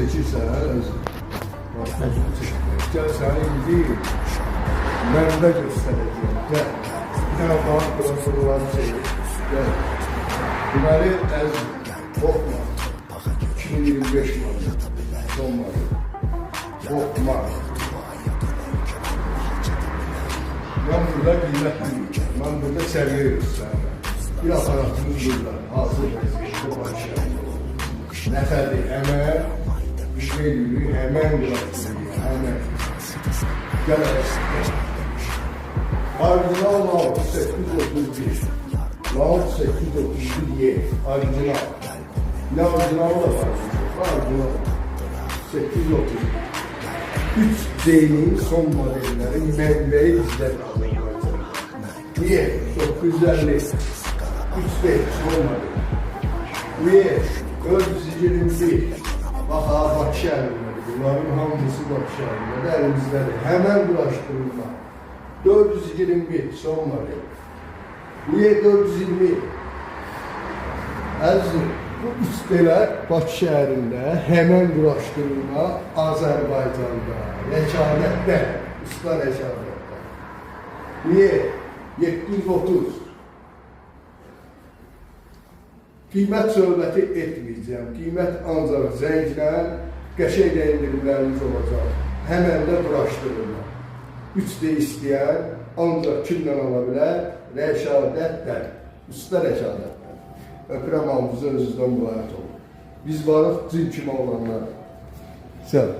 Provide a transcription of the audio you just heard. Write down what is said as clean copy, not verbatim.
çəkirsən, özün. Gəl səni indi məndə göstərəcəm. Gəl. Bir dənə falan qılasırları çəkir. Gəl. Deməli, əzim, qorxma. 2025 manat. Son manat. Qorxma. Mən burada qiymət mən burada səviyyə göstərirəm. Bir aparatımız burada. Hazır vəziyyətdə başlayalım. Nəfədir, əmək. Bir şey yürüyü, hemen bırakılıyor, hemen. Gel arasında. Orijinal Laut 831. Laut 831 Y. Orijinal. Ne orijinal da var? Orijinal. 831. 3D'nin son modelleri menbeyi bizden alınıyor. Niye? 950. 3D son model. Niye? 421. Bax, Bakı şəhərindədir. Bunların hamısı Bakı şəhərindədir, əlimizdədir. Həmən quraşdırılma. 421 son model. Niyə 420? Əzizim, bu üstələr Bakı şəhərində həmən quraşdırılma Azərbaycanda, rəkanətdə, usta rəkanətdə. Niyə? 730. Qiymət söhbəti etməyəcəm. Qiymət ancaq zənglə, qəşəng endirimlərimiz olacaq. Həmən də quraşdırılma. 3D istəyən ancaq kimlə ala bilər? Rəşadətdən, usta rəşadətdən. Öpürəm hamınızı, özünüzdən mübarək olun. Biz varıq cin kimi olanlar. Sən.